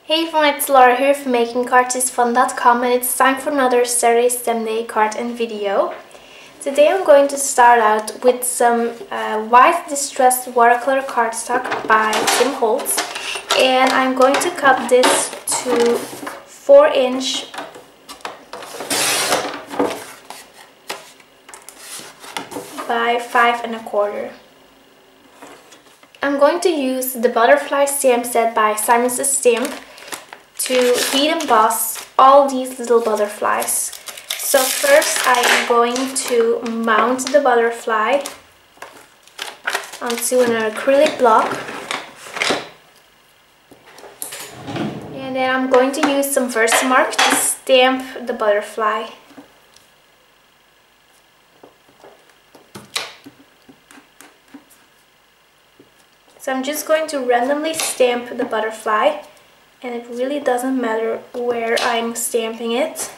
Hey everyone, it's Laura here from makingcardsisfun.com, and it's time for another Saturday STEM Day card and video. Today I'm going to start out with some white distressed watercolor cardstock by Tim Holtz, and I'm going to cut this to 4" by 5¼ inches. I'm going to use the butterfly stamp set by Simon Says Stamp to heat emboss all these little butterflies. So first I am going to mount the butterfly onto an acrylic block, and then I'm going to use some Versamark to stamp the butterfly. So I'm just going to randomly stamp the butterfly, and it really doesn't matter where I'm stamping it.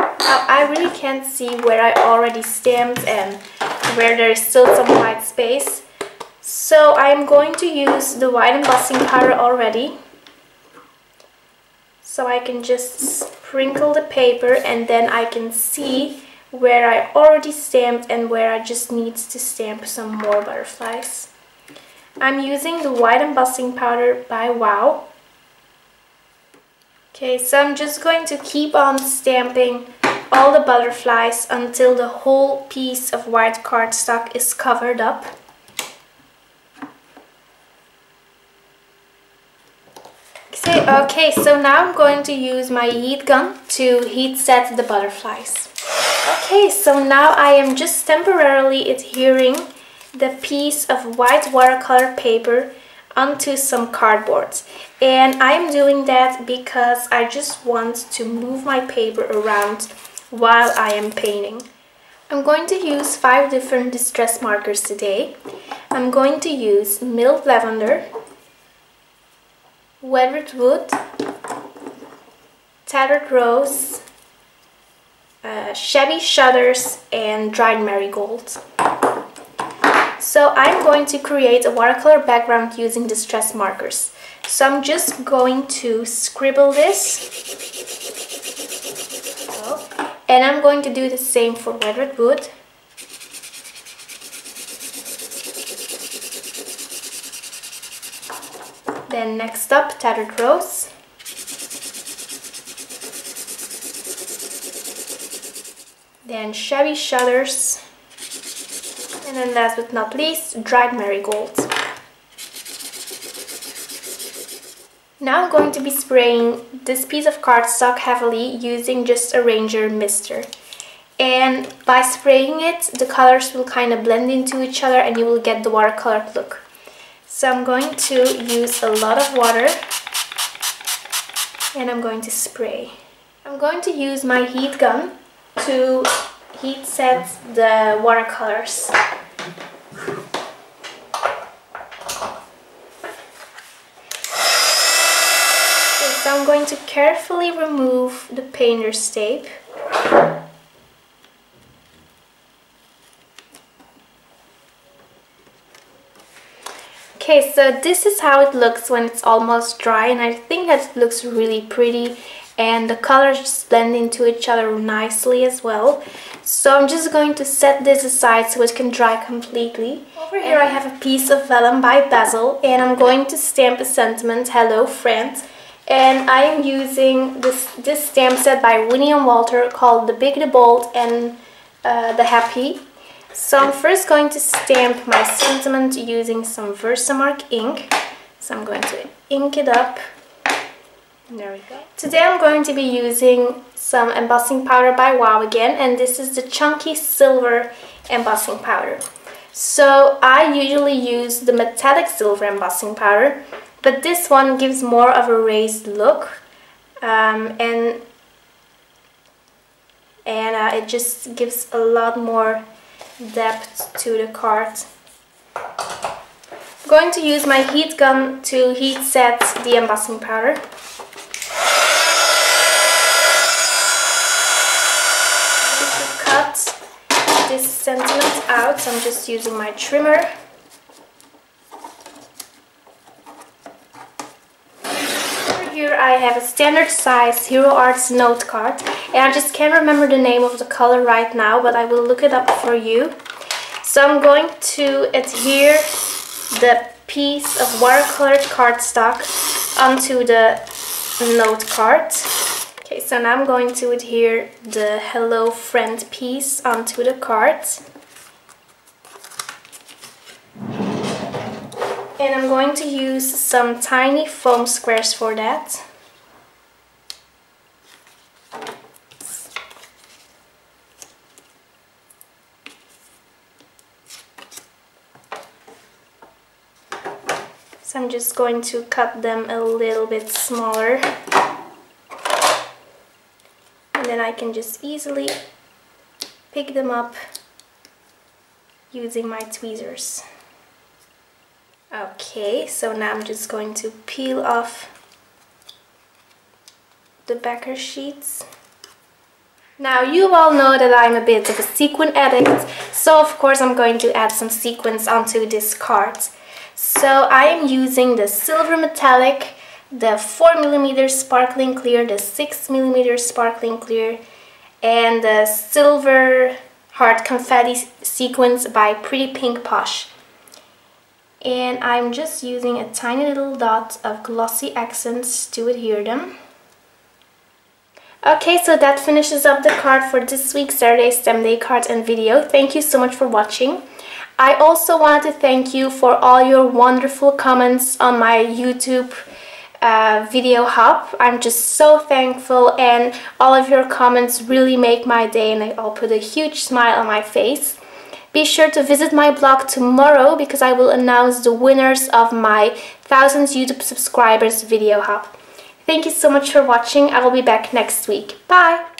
Now, I really can't see where I already stamped and where there is still some white space. So I'm going to use the white embossing powder already. So I can just sprinkle the paper, and then I can see where I already stamped and where I just need to stamp some more butterflies. I'm using the white embossing powder by Wow. Okay, so I'm just going to keep on stamping all the butterflies until the whole piece of white cardstock is covered up. Okay, so now I'm going to use my heat gun to heat set the butterflies. Okay, so now I am just temporarily adhering the piece of white watercolor paper onto some cardboard, and I'm doing that because I just want to move my paper around while I am painting. I'm going to use 5 different distress markers today. I'm going to use Milled Lavender, Weathered Wood, Tattered Rose, Shabby Shutters, and Dried Marigold. So I'm going to create a watercolor background using distress markers. So I'm just going to scribble this, and I'm going to do the same for Weathered Wood. Then next up, Tattered Rose. Then Shabby Shutters. And then last but not least, Dried Marigold. Now I'm going to be spraying this piece of cardstock heavily using just a Ranger mister. And by spraying it, the colors will kind of blend into each other and you will get the watercolor look. So I'm going to use a lot of water and I'm going to spray. I'm going to use my heat gun to heat set the watercolors. So I'm going to carefully remove the painter's tape. Okay, so this is how it looks when it's almost dry, and I think that it looks really pretty and the colors just blend into each other nicely as well. So I'm just going to set this aside so it can dry completely. Over here I have a piece of vellum by Basil, and I'm going to stamp a sentiment, Hello Friend. And I am using this stamp set by Winnie and Walter called The Big, the Bold, and The Happy. So I'm first going to stamp my sentiment using some Versamark ink. So I'm going to ink it up. There we go. Today I'm going to be using some embossing powder by Wow again, and this is the chunky silver embossing powder. So I usually use the metallic silver embossing powder, but this one gives more of a raised look, and it just gives a lot more depth to the card. I'm going to use my heat gun to heat set the embossing powder. To cut this sentiment out, I'm just using my trimmer. I have a standard size Hero Arts note card, and I just can't remember the name of the color right now, but I will look it up for you. So I'm going to adhere the piece of watercolored cardstock onto the note card. Okay, so now I'm going to adhere the Hello Friend piece onto the card. And I'm going to use some tiny foam squares for that. So I'm just going to cut them a little bit smaller. And then I can just easily pick them up using my tweezers. Okay, so now I'm just going to peel off the backer sheets. Now you all know that I'm a bit of a sequin addict, so of course I'm going to add some sequins onto this card. So I am using the silver metallic, the 4mm sparkling clear, the 6mm sparkling clear, and the silver heart confetti sequins by Pretty Pink Posh. And I'm just using a tiny little dot of glossy accents to adhere them. Okay, so that finishes up the card for this week's Saturday STEM Day card and video. Thank you so much for watching. I also wanted to thank you for all your wonderful comments on my YouTube video hub. I'm just so thankful, and all of your comments really make my day, and they all put a huge smile on my face. Be sure to visit my blog tomorrow because I will announce the winners of my 1000 YouTube subscribers video hub. Thank you so much for watching. I will be back next week. Bye!